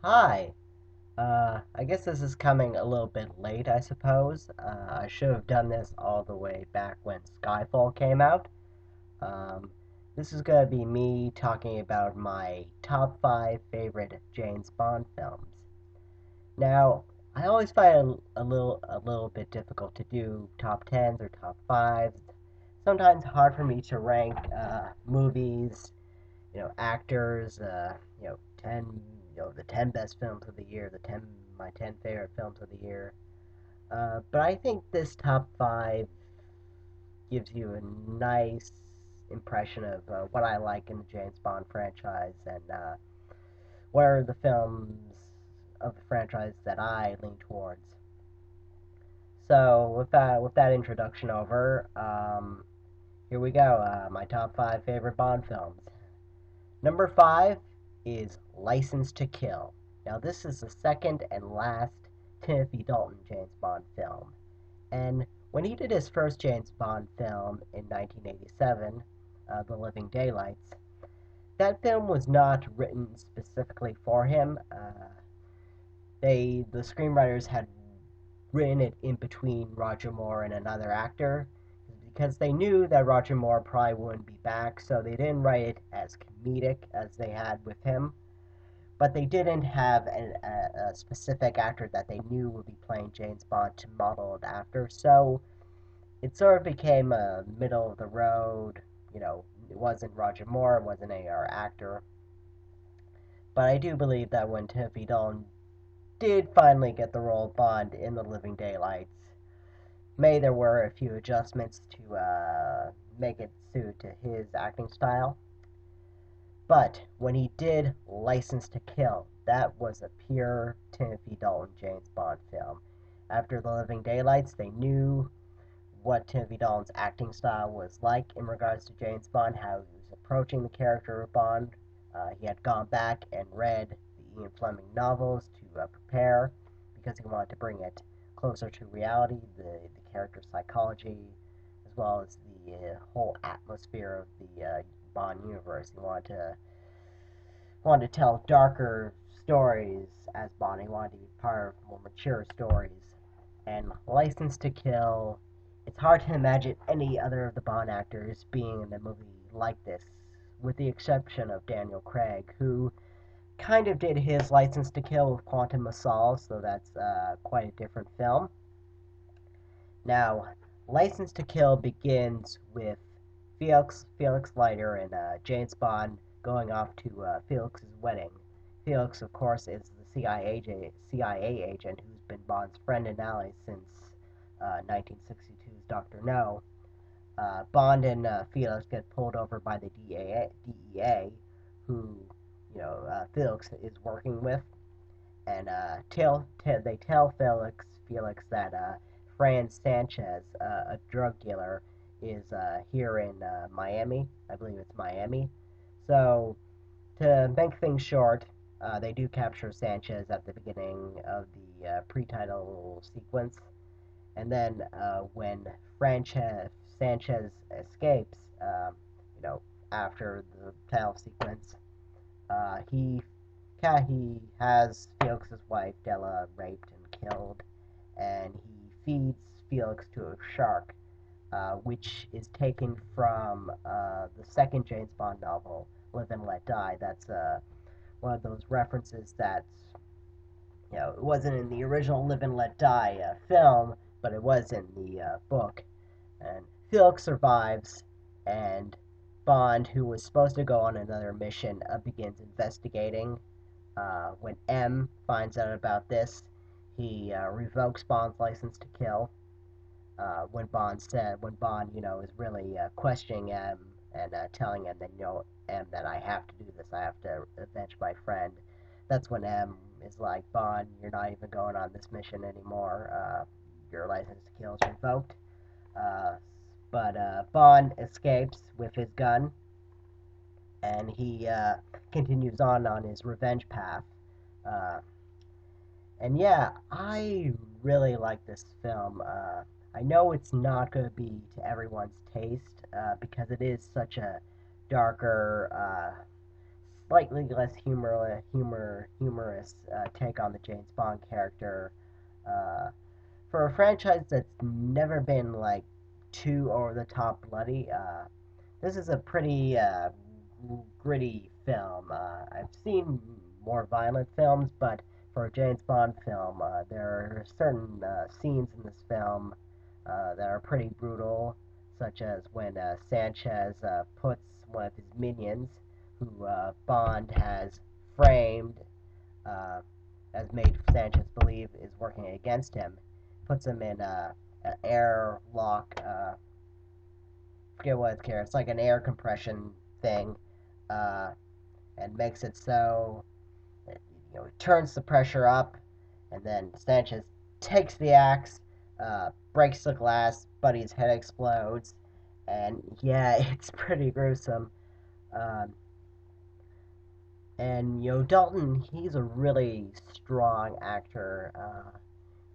Hi. I guess this is coming a little bit late, I suppose. I should have done this all the way back when Skyfall came out. Um, this is going to be me talking about my top 5 favorite James Bond films. Now, I always find it a little bit difficult to do top tens or top fives. Sometimes hard for me to rank movies, actors, 10, the 10 best films of the year, my 10 favorite films of the year. But I think this top 5 gives you a nice impression of what I like in the James Bond franchise and what are the films of the franchise that I lean towards. So with that introduction over, here we go. My top 5 favorite Bond films. Number 5 is License to Kill. Now, this is the second and last Timothy Dalton James Bond film. And when he did his first James Bond film in 1987, The Living Daylights, that film was not written specifically for him. The screenwriters had written it in between Roger Moore and another actor because they knew that Roger Moore probably wouldn't be back, so they didn't write it as comedic as they had with him. But they didn't have a specific actor that they knew would be playing James Bond to model it after. So it sort of became a middle of the road. It wasn't Roger Moore, it wasn't our actor. But I do believe that when Timothy Dalton did finally get the role of Bond in The Living Daylights, there were a few adjustments to make it suit to his acting style. But when he did License to Kill, that was a pure Timothy Dalton James Bond film. After The Living Daylights, they knew what Timothy Dalton's acting style was like in regards to James Bond, how he was approaching the character of Bond. He had gone back and read the Ian Fleming novels to prepare because he wanted to bring it closer to reality, the character's psychology, as well as the whole atmosphere of the Bond universe. He wanted to tell darker stories as Bond. He wanted to be part of more mature stories. And License to Kill, it's hard to imagine any other of the Bond actors being in a movie like this, with the exception of Daniel Craig, who kind of did his License to Kill with Quantum of Solace, so that's quite a different film. Now, License to Kill begins with Felix Leiter and James Bond going off to Felix's wedding. Felix, of course, is the CIA agent who's been Bond's friend and ally since 1962's Doctor No. Bond and Felix get pulled over by the DEA, who Felix is working with, and they tell Felix that Fran Sanchez, a drug dealer, is here in Miami. I believe it's Miami. So to make things short, they do capture Sanchez at the beginning of the pre-title sequence, and then when Sanchez escapes, you know, after the title sequence, he he has Felix's wife Della raped and killed, and he feeds Felix to a shark, which is taken from the second James Bond novel, Live and Let Die. That's one of those references that's it wasn't in the original Live and Let Die film, but it was in the book. And Felix survives, and Bond, who was supposed to go on another mission, begins investigating. When M finds out about this, he revokes Bond's license to kill. When Bond, is really questioning M and telling him that, M, that I have to do this, I have to avenge my friend. That's when M is like, Bond, you're not even going on this mission anymore. Your license to kill is revoked. Uh, but Bond escapes with his gun, and he continues on his revenge path. Uh, and yeah, I really like this film. I know it's not going to be to everyone's taste because it is such a darker, slightly less humorous take on the James Bond character. Uh, for a franchise that's never been like too over the top bloody, this is a pretty gritty film. I've seen more violent films, but for a James Bond film, there are certain scenes in this film that are pretty brutal, such as when Sanchez puts one of his minions, who Bond has framed, uh, as made Sanchez believe is working against him, puts him in an airlock. Forget what it's called. It's like an air compression thing, uh, and makes it so it turns the pressure up, and then Sanchez takes the axe, breaks the glass, Buddy's head explodes, and yeah, it's pretty gruesome. Um, and Dalton, he's a really strong actor.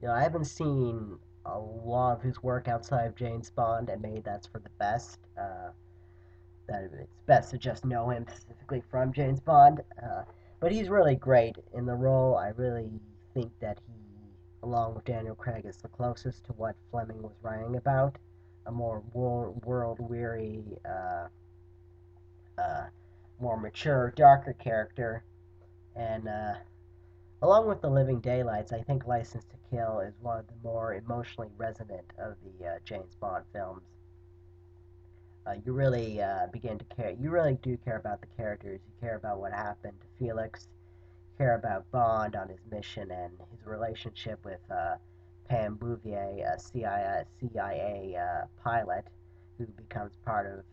I haven't seen a lot of his work outside of James Bond, and maybe that's for the best. That it's best to just know him specifically from James Bond. But he's really great in the role. I really think that he, along with Daniel Craig, is the closest to what Fleming was writing about. A more world-weary, uh, more mature, darker character. And along with The Living Daylights, I think License to Kill is one of the more emotionally resonant of the James Bond films. You really begin to care. You really do care about the characters. You care about what happened to Felix. You care about Bond on his mission and his relationship with Pam Bouvier, a CIA pilot who becomes part of,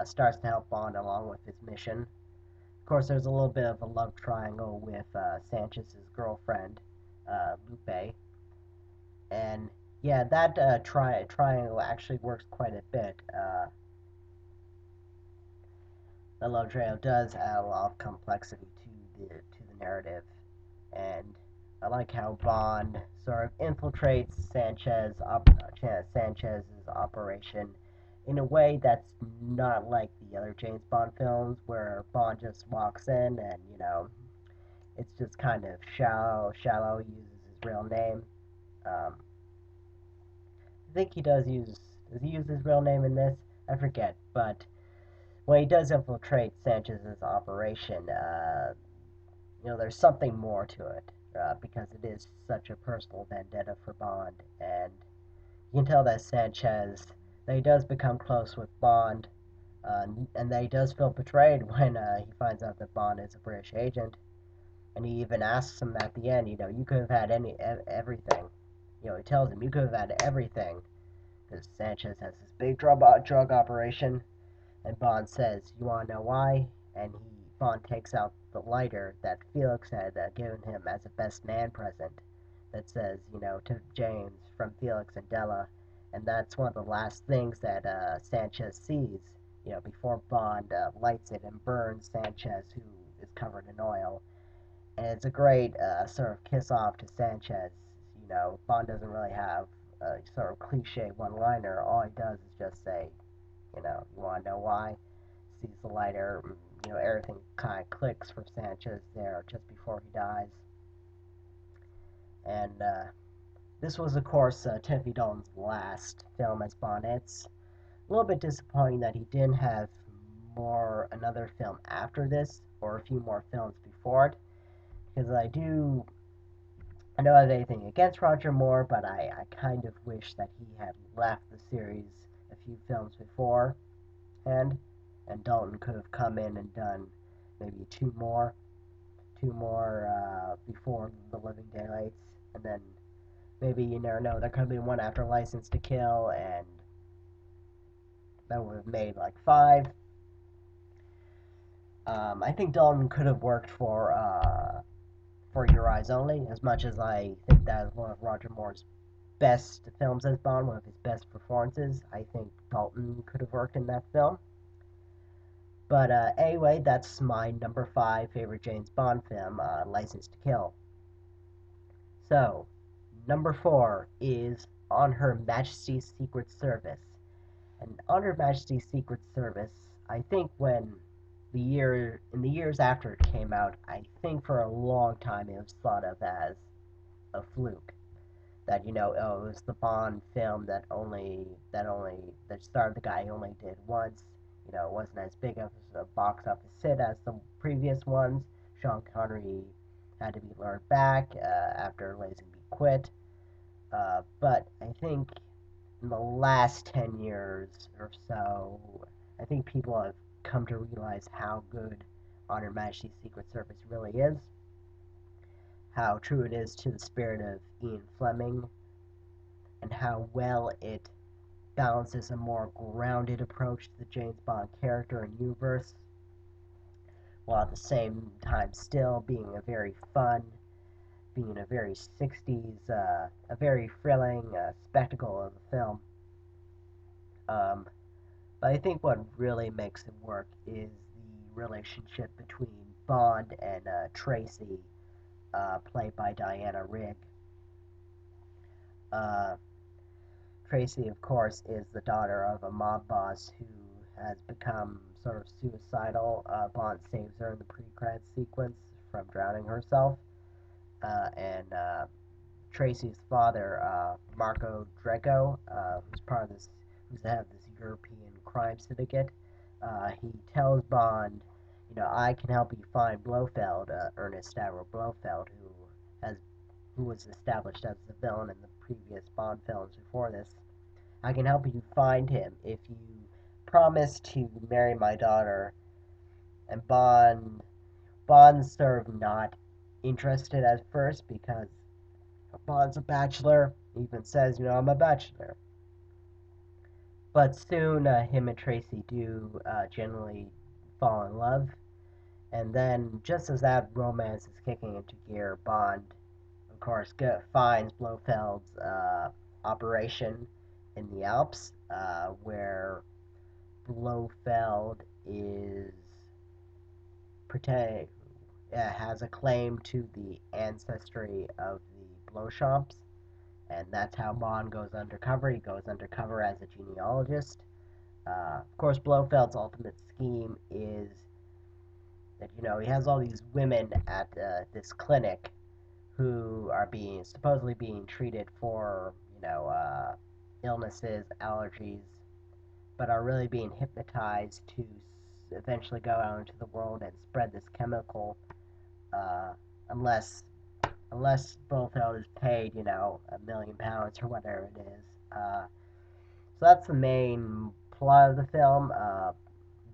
starts to help Bond along with his mission. Of course, there's a little bit of a love triangle with Sanchez's girlfriend, Lupe, and yeah, that triangle actually works quite a bit. The love triangle does add a lot of complexity to the narrative, and I like how Bond sort of infiltrates Sanchez's operation in a way that's not like the other James Bond films, where Bond just walks in and it's just kind of shallow. He uses his real name. Um, I think he does he use his real name in this? I forget, but when he does infiltrate Sanchez's operation, there's something more to it because it is such a personal vendetta for Bond, and you can tell that that he does become close with Bond, and that he does feel betrayed when he finds out that Bond is a British agent, and he even asks him at the end, you could have had everything. He tells him you could have had everything because Sanchez has this big drug operation. And Bond says, "You want to know why?" And Bond takes out the lighter that Felix had given him as a best man present that says, to James from Felix and Della. And that's one of the last things that Sanchez sees, before Bond lights it and burns Sanchez, who is covered in oil. And it's a great sort of kiss off to Sanchez. Bond doesn't really have a sort of cliche one-liner. All he does is just say, you want to know why? Sees the lighter, everything kind of clicks for Sanchez there just before he dies. And this was, of course, Timothy Dalton's last film as Bond. It's a little bit disappointing that he didn't have another film after this, or a few more films before it, because I don't have anything against Roger Moore, but I kind of wish that he had left the series a few films before, and Dalton could have come in and done maybe two more before The Living Daylights, and then maybe you never know, there could have been one after License to Kill, and that would have made like five. I think Dalton could have worked for Your Eyes Only, as much as I think that is one of Roger Moore's best films as Bond, one of his best performances. I think Dalton could have worked in that film. But anyway, that's my number 5 favorite James Bond film, License to Kill. So, number 4 is On Her Majesty's Secret Service. And On Her Majesty's Secret Service, I think when in the years after it came out, I think for a long time it was thought of as a fluke. That oh, it was the Bond film that starred the guy only did once. It wasn't as big of a box office hit as the previous ones. Sean Connery had to be lured back after Lazenby quit. But I think in the last 10 years or so, I think people have come to realize how good On Her Majesty's Secret Service really is, how true it is to the spirit of Ian Fleming, and how well it balances a more grounded approach to the James Bond character and universe, while at the same time still being a very 60s, a very thrilling spectacle of a film. Um, but I think what really makes it work is the relationship between Bond and Tracy, played by Diana Rigg. Uh, Tracy, of course, is the daughter of a mob boss who has become sort of suicidal. Bond saves her in the pre-credits sequence from drowning herself. And Tracy's father, Marco Dreco, who's part of who's the head of this European crime syndicate, he tells Bond, I can help you find Blofeld, Ernest Stavro Blofeld, who was established as the villain in the previous Bond films before this. I can help you find him if you promise to marry my daughter. And Bond's sort of not interested at first because Bond's a bachelor. He even says, I'm a bachelor. But soon, him and Tracy do generally fall in love. And then, just as that romance is kicking into gear, Bond, of course, finds Blofeld's operation in the Alps, where Blofeld is pretend has a claim to the ancestry of the Beauchamps, and that's how Bond goes undercover. He goes undercover as a genealogist. Of course, Blofeld's ultimate scheme is that he has all these women at this clinic who are supposedly being treated for illnesses, allergies, but are really being hypnotized to eventually go out into the world and spread this chemical, uh, unless Blofeld is paid, £1 million or whatever it is. So that's the main plot of the film.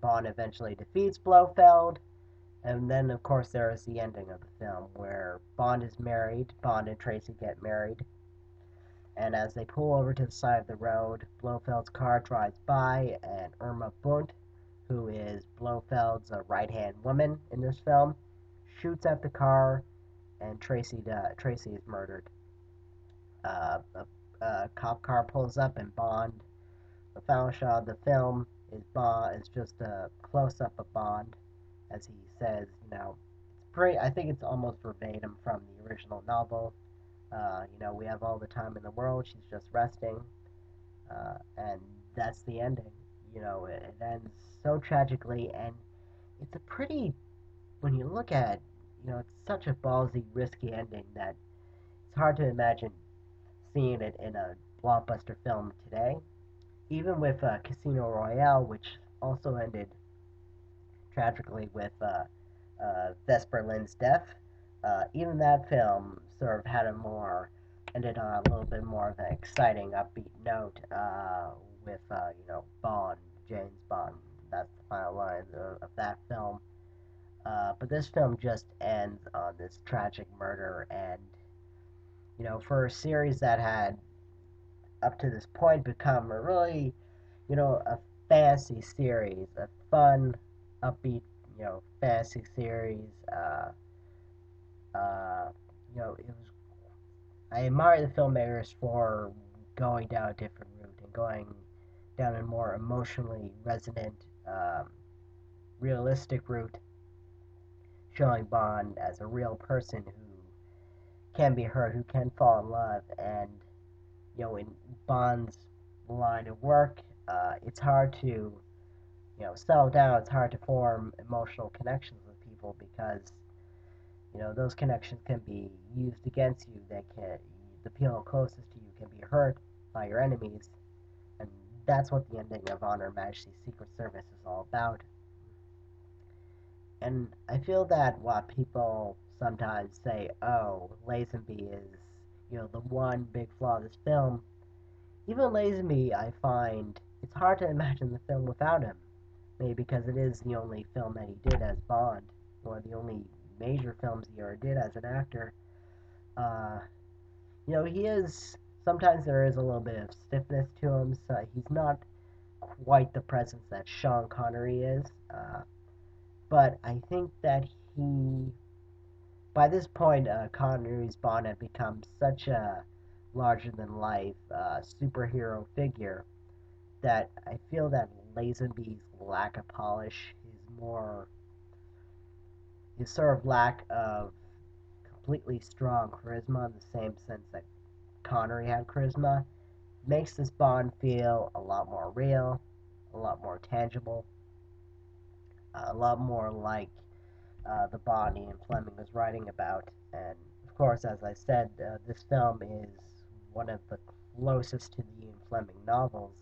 Bond eventually defeats Blofeld, and then of course there is the ending of the film where Bond is married. Bond and Tracy get married, and as they pull over to the side of the road, Blofeld's car drives by, and Irma Bunt, who is Blofeld's right-hand woman in this film, shoots at the car, and Tracy is murdered. A cop car pulls up, and Bond. The final shot of the film is just a close up of Bond, as he says, it's pretty. I think it's almost verbatim from the original novel. We have all the time in the world. She's just resting, and that's the ending. It ends so tragically, and it's a pretty. When you look at it, it's such a ballsy, risky ending that it's hard to imagine seeing it in a blockbuster film today. Even with Casino Royale, which also ended tragically with Vesper Lynd's death, even that film sort of ended on a little bit more of an exciting, upbeat note with, Bond, James Bond. That's the final line of that film. But this film just ends on this tragic murder, and, for a series that had, up to this point, become a really, a fantasy series, a fun, upbeat, fantasy series. It was. I admire the filmmakers for going down a different route and going down a more emotionally resonant, realistic route, showing Bond as a real person who can be hurt, who can fall in love, and in Bond's line of work, it's hard to settle down, it's hard to form emotional connections with people because those connections can be used against you. The people closest to you can be hurt by your enemies, and that's what the ending of Honor Majesty's Secret Service is all about. And I feel that what people sometimes say, oh, Lazenby is, the one big flaw of this film. Even Lazenby, I find it's hard to imagine the film without him. Maybe because it is the only film that he did as Bond, or the only major films he ever did as an actor. Uh, he is. Sometimes there is a little bit of stiffness to him, so he's not quite the presence that Sean Connery is. But I think that he, by this point, Connery's Bond had become such a larger than life superhero figure that I feel that Lazenby's lack of polish, his sort of lack of completely strong charisma in the same sense that Connery had charisma, makes this Bond feel a lot more real, a lot more tangible, a lot more like the Bond Ian Fleming was writing about. And of course, as I said, this film is one of the closest to the Ian Fleming novels.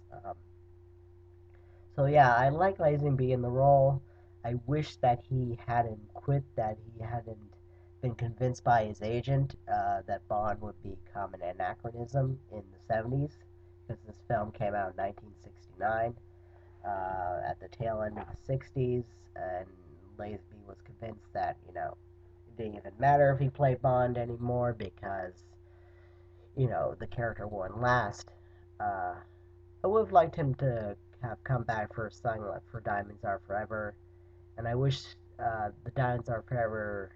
So yeah, I like Lazenby in the role. I wish that he hadn't quit, that he hadn't been convinced by his agent that Bond would become an anachronism in the 70s, because this film came out in 1969 at the tail end of the 60s, and Lazenby was convinced that, it didn't even matter if he played Bond anymore because, the character wouldn't last. I would have liked him to have come back for a song like For Diamonds Are Forever, and I wish the Diamonds Are Forever.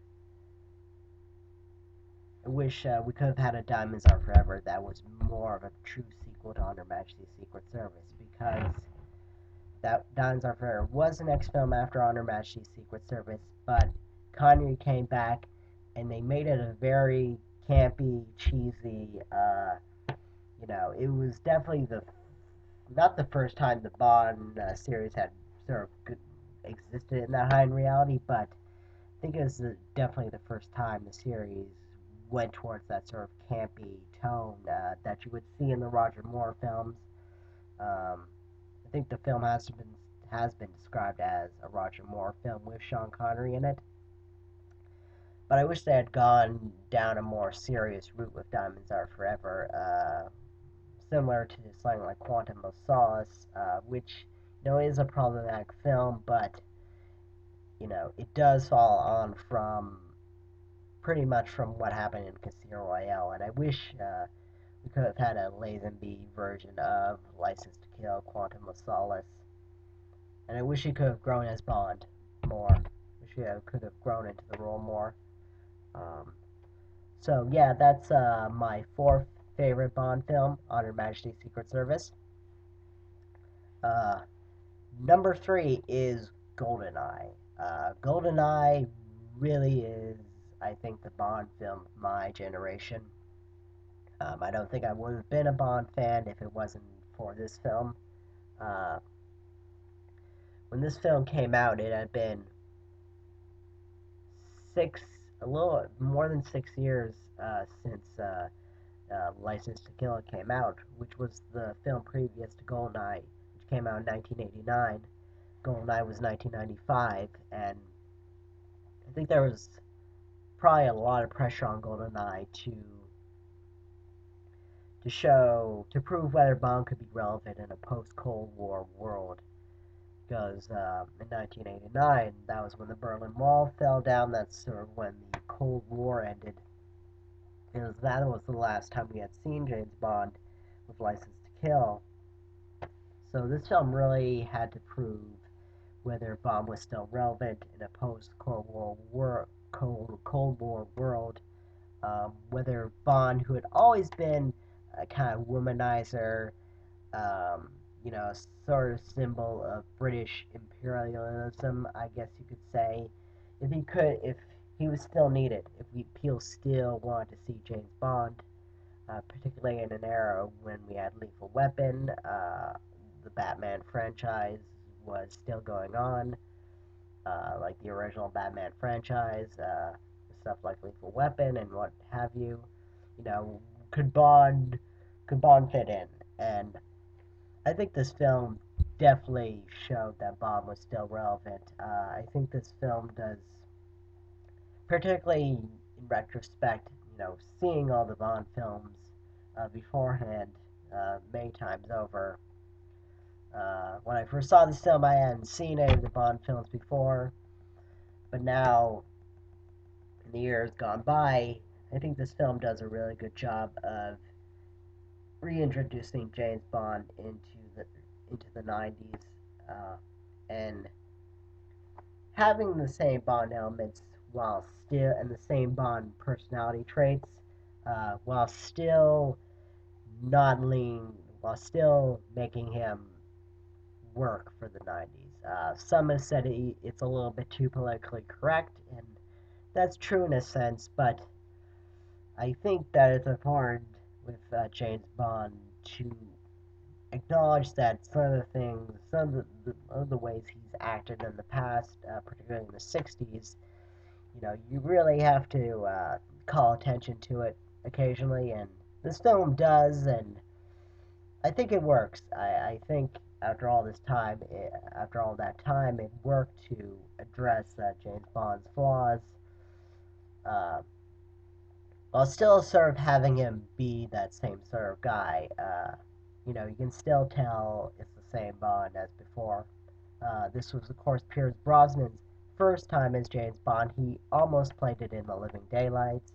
I wish we could have had a Diamonds Are Forever that was more of a true sequel to Honor Majesty's Secret Service, because that Diamonds Are Forever was the next film after Honor Majesty's Secret Service, but Connery came back and they made it a very campy, cheesy. It was definitely the not the first time the Bond series had sort of existed in that high in reality, but I think it was definitely the first time the series went towards that sort of campy tone that you would see in the Roger Moore films. I think the film has been described as a Roger Moore film with Sean Connery in it. But I wish they had gone down a more serious route with Diamonds Are Forever, similar to something like Quantum of Solace, which is a problematic film, but it does fall on from pretty much from what happened in Casino Royale, and I wish we could have had a Lazenby version of License to Kill, Quantum of Solace, and I wish he could have grown as Bond more. Wish he could have grown into the role more. Um, so yeah, that's my fourth favorite Bond film, Honor Majesty's Secret Service. Uh, Number three is GoldenEye. GoldenEye really is, I think, the Bond film of my generation. I don't think I would have been a Bond fan if it wasn't for this film. Uh, when this film came out, it had been a little more than 6 years since License to Kill came out, which was the film previous to GoldenEye, which came out in 1989. GoldenEye was 1995, and I think there was probably a lot of pressure on GoldenEye to prove whether Bond could be relevant in a post-Cold War world. Because in 1989, that was when the Berlin Wall fell down. That's sort of when the Cold War ended. Because that was the last time we had seen James Bond with License to Kill. So this film really had to prove whether Bond was still relevant in a post-Cold War Cold War world. Whether Bond, who had always been a kind of womanizer, um, sort of symbol of British imperialism, I guess you could say, if he was still needed, if people still wanted to see James Bond, particularly in an era when we had Lethal Weapon, the Batman franchise was still going on, like the original Batman franchise, stuff like Lethal Weapon and what have you. You know, could Bond could Bond fit in? And I think this film definitely showed that Bond was still relevant. I think this film does, particularly in retrospect, seeing all the Bond films beforehand many times over. When I first saw this film, I hadn't seen any of the Bond films before, but now, in the years gone by, I think this film does a really good job of reintroducing James Bond into the 90s, and having the same Bond elements while still and the same Bond personality traits, while still not lean, while still making him work for the 90s. Some have said it's a little bit too politically correct, and that's true in a sense, but I think that it's important with James Bond to acknowledge that some of the ways he's acted in the past, particularly in the 60s, you really have to call attention to it occasionally, and this film does, and I think it works. I think after all that time, it worked to address James Bond's flaws, uh, while still sort of having him be that same sort of guy. You can still tell it's the same Bond as before. This was, of course, Pierce Brosnan's first time as James Bond. He almost played it in The Living Daylights,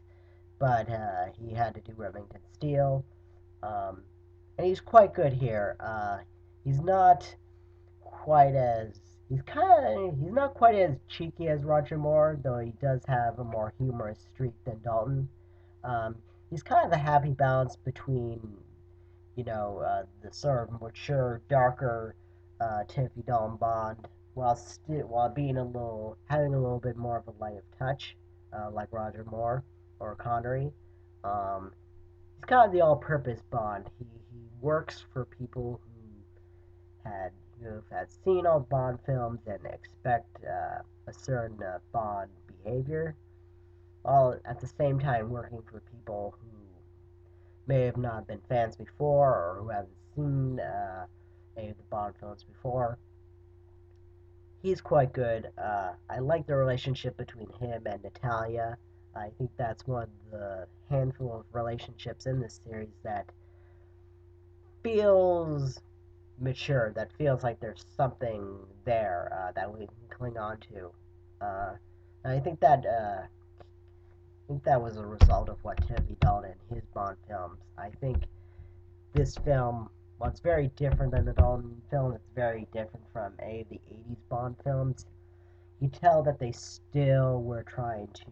but he had to do Remington Steele. Um, and he's quite good here. He's not quite as he's not quite as cheeky as Roger Moore, though he does have a more humorous streak than Dalton. Um, he's kind of a happy balance between the sort of mature, darker Timothy Dalton Bond, while being having a little bit more of a light of touch, like Roger Moore or Connery. Um, he's kind of the all-purpose Bond. He works for people who have seen all Bond films and expect a certain Bond behavior, while at the same time working for people who may have not been fans before or who haven't seen any of the Bond films before. He's quite good. I like the relationship between him and Natalia. I think that's one of the handful of relationships in this series that feels mature, that feels like there's something there that we can cling on to. And I think that was a result of what Timothy Dalton and his Bond films. I think this film, while it's very different than the Dalton film, it's very different from any of the 80s Bond films. You tell that they still were trying to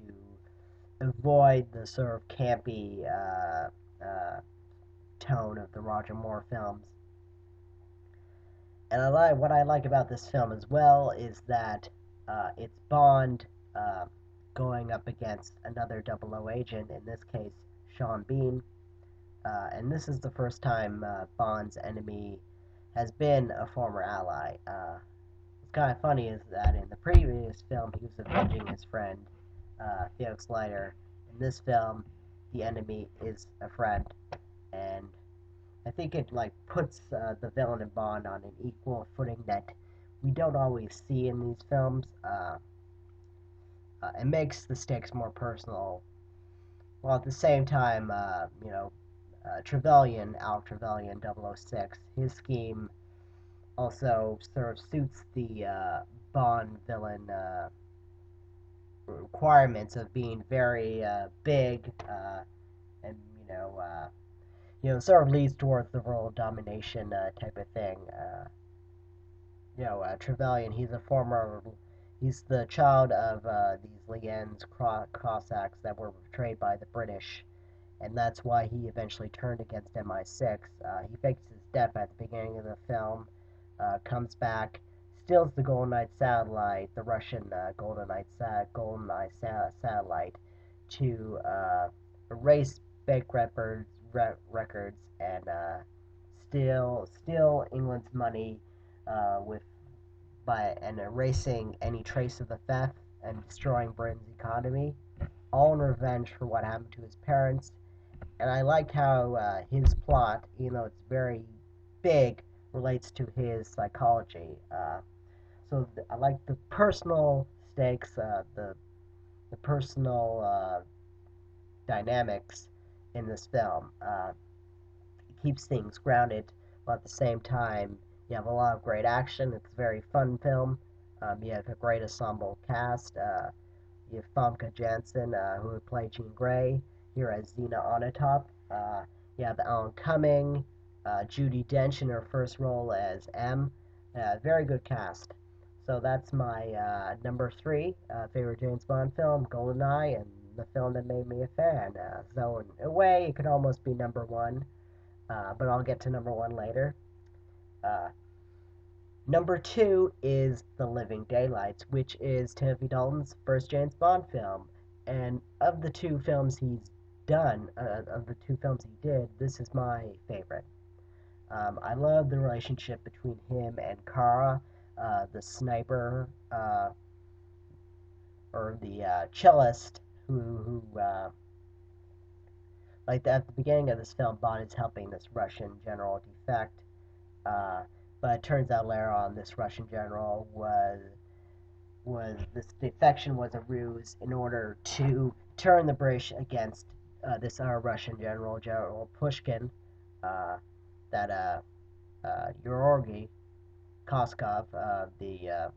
avoid the sort of campy tone of the Roger Moore films. And what I like about this film as well is that it's Bond going up against another double O agent, in this case, Sean Bean. And this is the first time Bond's enemy has been a former ally. What's kind of funny is that in the previous film, he was avenging his friend, Felix Leiter. In this film, the enemy is a friend, and I think it puts the villain and Bond on an equal footing that we don't always see in these films. It makes the stakes more personal, while at the same time, Alec Trevelyan, 006, his scheme also sort of suits the Bond villain requirements of being very big and sort of leads towards the world domination type of thing. Trevelyan, he's the child of these Lien's Cossacks that were betrayed by the British, and that's why he eventually turned against MI6. He fakes his death at the beginning of the film, comes back, steals the GoldenEye satellite, the Russian GoldenEye satellite, to erase fake records and steal England's money with and erasing any trace of the theft and destroying Britain's economy, all in revenge for what happened to his parents. And I like how his plot, even though it's very big, relates to his psychology. I like the personal stakes, the personal dynamics in this film. It keeps things grounded, but at the same time, you have a lot of great action. It's a very fun film. You have a great ensemble cast. You have Famke Janssen, who would play Jean Grey, here as Xena Onatopp. You have Alan Cumming, Judi Dench in her first role as M. Very good cast. So that's my number three favorite James Bond film, GoldenEye, and the film that made me a fan. So in a way, it could almost be number one, but I'll get to number one later. Uh, Number two is The Living Daylights, which is Timothy Dalton's first James Bond film. And of the two films he's done, of the two films he did, this is my favorite. I love the relationship between him and Kara, the sniper, or the cellist, who like at the beginning of this film, Bond is helping this Russian general defect. Uh, but it turns out later on, this Russian general was this defection was a ruse in order to turn the British against this Russian general, General Pushkin, uh, that Georgy Koskov, the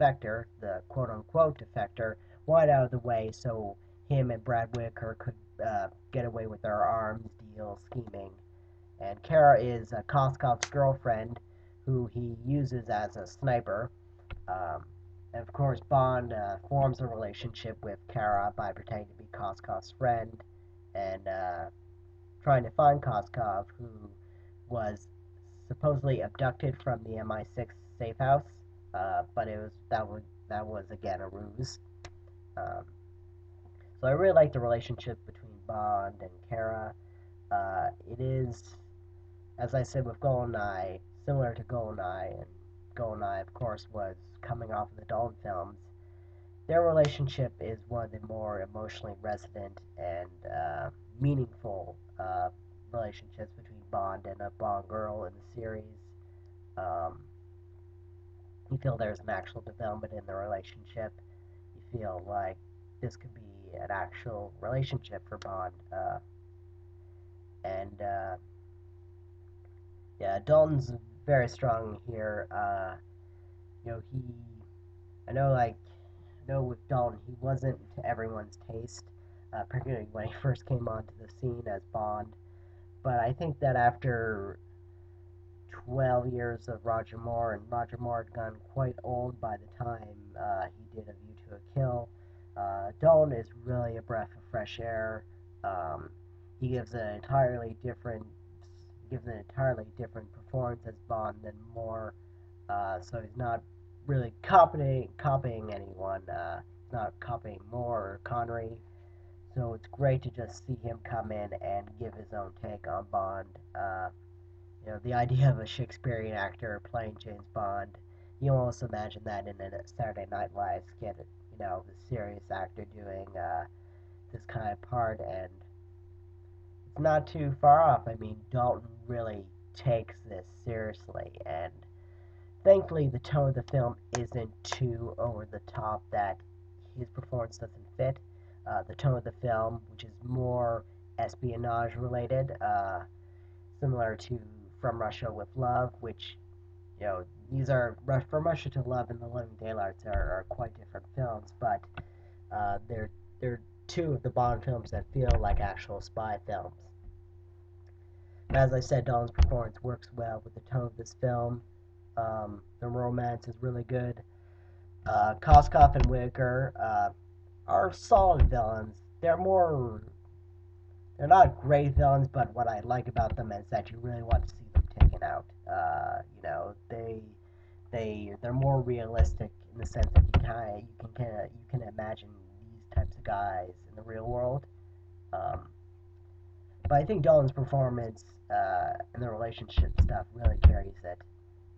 defector, the quote unquote defector, wanted out of the way so him and Brad Whitaker could get away with their arms deal scheming. And Kara is Koskov's girlfriend, who he uses as a sniper. And of course, Bond forms a relationship with Kara by pretending to be Koskov's friend and trying to find Koskov, who was supposedly abducted from the MI6 safe house, but that was again a ruse. Um, so I really like the relationship between Bond and Kara. It is, as I said with GoldenEye, similar to GoldenEye, and GoldenEye, of course, was coming off of the Dalton films. Their relationship is one of the more emotionally resonant and meaningful relationships between Bond and a Bond girl in the series. Um, you feel there's an actual development in the relationship. You feel like this could be an actual relationship for Bond. And yeah, Dalton's very strong here. You know, I know, I know with Dalton, he wasn't to everyone's taste, particularly when he first came onto the scene as Bond. But I think that after 12 years of Roger Moore, and Roger Moore had gone quite old by the time he did A View to a Kill, Dalton is really a breath of fresh air. Um, he gives an entirely different performance as Bond than Moore. So he's not really copying anyone. He's not copying Moore or Connery. So it's great to just see him come in and give his own take on Bond. You know, the idea of a Shakespearean actor playing James Bond, you almost imagine that in a Saturday Night Live skit. You know, the serious actor doing this kind of part, and it's not too far off. I mean, Dalton really takes this seriously, and thankfully, the tone of the film isn't too over the top that his performance doesn't fit. The tone of the film, which is more espionage related, similar to From Russia with Love, which, you know, these are From Russia to Love and The Living Daylights are quite different films, but they're two of the Bond films that feel like actual spy films. As I said, Dalton's performance works well with the tone of this film. The romance is really good. Koskov and Whitaker are solid villains. They're not great villains, but what I like about them is that you really want to see them taken out. You know, they're more realistic in the sense that you can imagine these types of guys in the real world. Um, but I think Dalton's performance and the relationship stuff really carries it.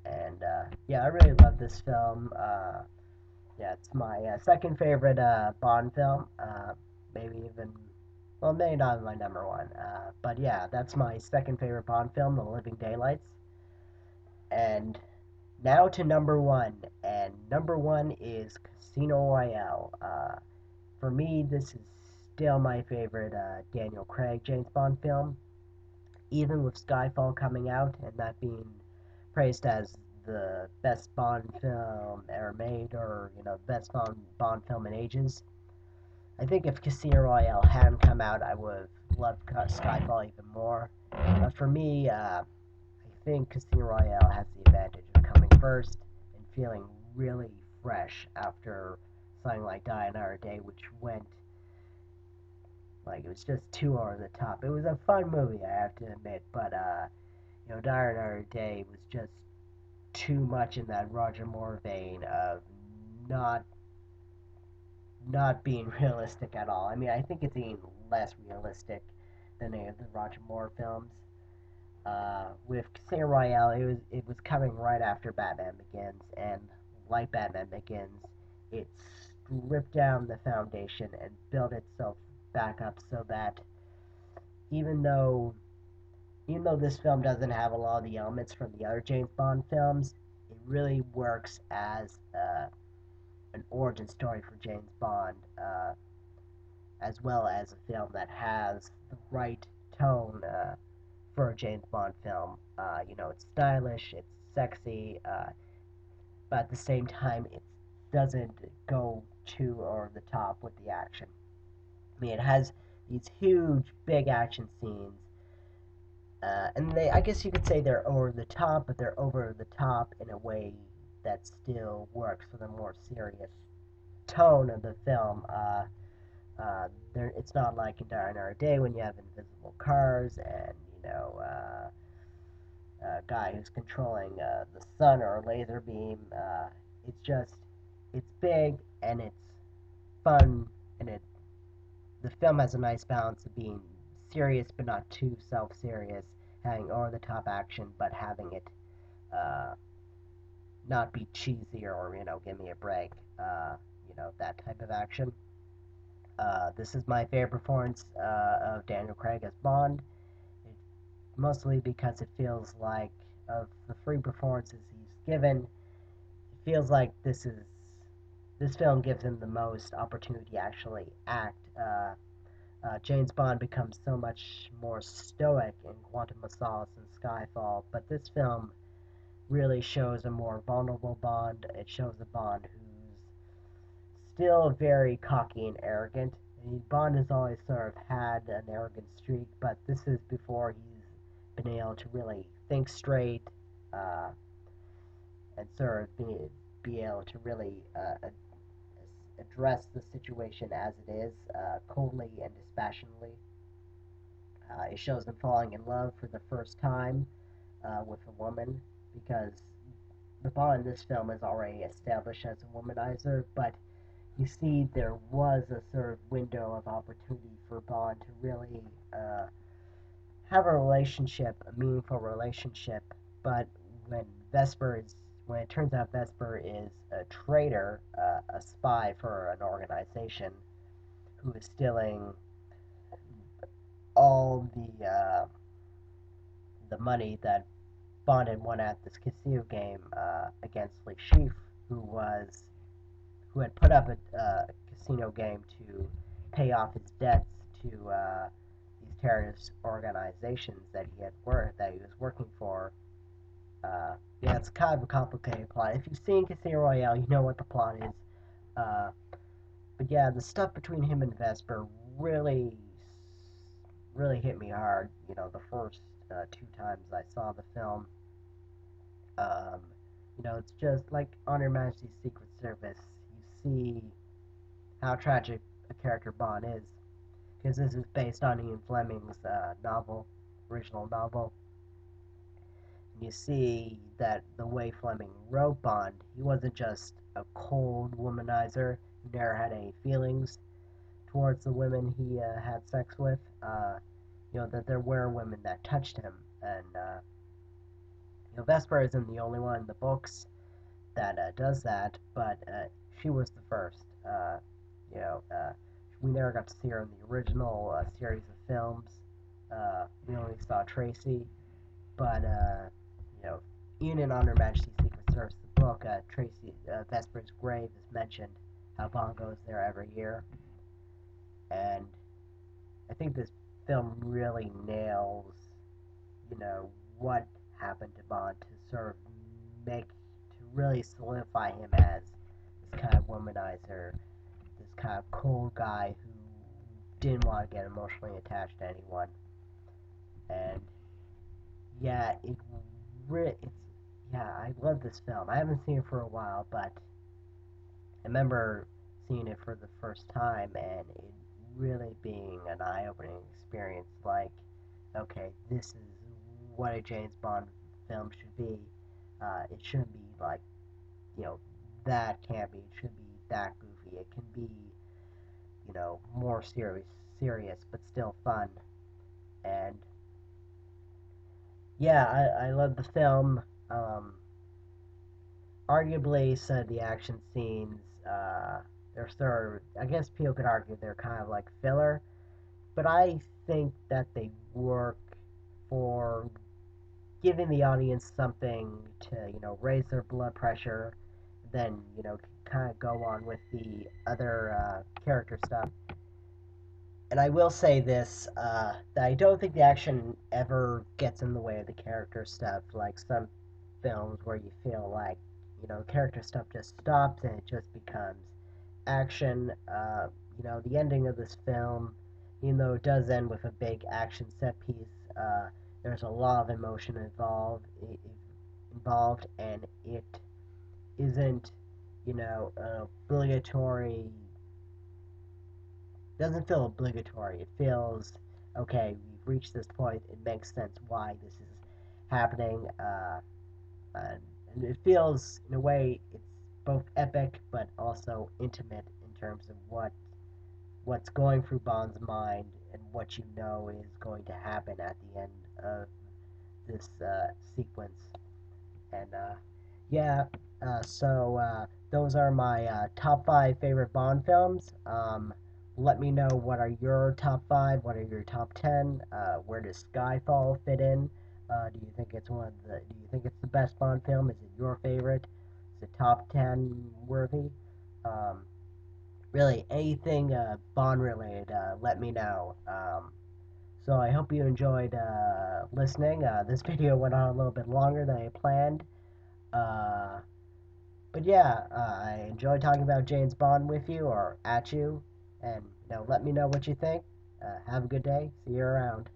And yeah, I really love this film. Yeah, it's my second favorite Bond film. Maybe even, well, maybe not my number one. But yeah, that's my second favorite Bond film, The Living Daylights. And now to number one. And number one is Casino Royale. For me, this is still my favorite Daniel Craig James Bond film. Even with Skyfall coming out and that being praised as the best Bond film ever made, or best Bond film in ages. I think if Casino Royale hadn't come out, I would have loved Skyfall even more. But for me, I think Casino Royale has the advantage of coming first and feeling really fresh after something like Die Another Day, which went like it was just too over the top. It was a fun movie, I have to admit, but Die Another Day was just too much in that Roger Moore vein of not not being realistic at all. I mean, I think it's even less realistic than any of the Roger Moore films. With Casino Royale, it was coming right after Batman Begins, and like Batman Begins, it stripped down the foundation and built itself back up so that even though even though this film doesn't have a lot of the elements from the other James Bond films, it really works as an origin story for James Bond, as well as a film that has the right tone for a James Bond film. It's stylish, it's sexy, but at the same time, it doesn't go too over the top with the action. I mean, it has these huge, big action scenes, and I guess you could say they're over the top, but they're over the top in a way that still works for the more serious tone of the film. It's not like in Die Another Day when you have invisible cars and a guy who's controlling the sun or a laser beam. It's just it's big and it's fun, and the film has a nice balance of being serious but not too self-serious, having over the top action but having it uh, not be cheesy or give me a break. That type of action. This is my favorite performance of Daniel Craig as Bond, it, mostly because it feels like of the three performances he's given, it feels like this film gives him the most opportunity to actually act. James Bond becomes so much more stoic in Quantum of Solace and Skyfall, but this film really shows a more vulnerable Bond. It shows a Bond who's still very cocky and arrogant. I mean, Bond has always sort of had an arrogant streak, but this is before he's been able to really think straight uh, and sort of be able to really address the situation as it is, coldly and dispassionately. It shows him falling in love for the first time with a woman, because the Bond in this film is already established as a womanizer, but you see there was a sort of window of opportunity for Bond to really have a relationship, a meaningful relationship. But when when it turns out Vesper is a traitor, a spy for an organization who is stealing all the money that Bond had won at this casino game against Lee Sheaf, who had put up a casino game to pay off his debts to these terrorist organizations that he was working for. Yeah, it's kind of a complicated plot. If you've seen Casino Royale, you know what the plot is. Uh, but yeah, the stuff between him and Vesper really, really hit me hard. The first two times I saw the film. Um, it's just like on Her Majesty's Secret Service. You see how tragic a character Bond is, because this is based on Ian Fleming's original novel. And you see that the way Fleming wrote Bond, he wasn't just a cold womanizer who never had any feelings towards the women he had sex with. That there were women that touched him, and So Vesper isn't the only one in the books that does that, but she was the first. You know, we never got to see her in the original series of films. We only saw Tracy, but you know, even in On Her Majesty's Secret Service, the book, Tracy Vesper's grave is mentioned. How Bond goes there every year, and I think this film really nails, you know, what happened to Bond to sort of make to really solidify him as this kind of womanizer, this kind of cold guy who didn't want to get emotionally attached to anyone. And yeah, it's yeah, I love this film. I haven't seen it for a while, but I remember seeing it for the first time and it really being an eye-opening experience. Like, okay, this is what a James Bond film should be. It shouldn't be like, you know, that campy. It shouldn't be that goofy. It can be, you know, more serious, but still fun. And yeah, I love the film. Arguably, some of the action scenes, they're sort of, I guess people could argue they're kind of like filler, but I think that they work for giving the audience something to, you know, raise their blood pressure, then, you know, kind of go on with the other character stuff. And I will say this, that I don't think the action ever gets in the way of the character stuff, like some films where you feel like, you know, character stuff just stops and it just becomes action. You know, the ending of this film, even though it does end with a big action set piece, there's a lot of emotion involved, and it isn't, you know, obligatory. Doesn't feel obligatory. It feels okay. We've reached this point. It makes sense why this is happening, and it feels in a way it's both epic but also intimate in terms of what's going through Bond's mind and what you know is going to happen at the end of this sequence. And yeah, those are my top five favorite Bond films. Let me know what are your top five, what are your top 10, where does Skyfall fit in? Do you think it's do you think it's the best Bond film? Is it your favorite? Is it top 10 worthy? Um, really, anything Bond related, let me know. So I hope you enjoyed listening. This video went on a little bit longer than I planned. Uh, but yeah, I enjoyed talking about James Bond with you or at you. And let me know what you think. Have a good day. See you around.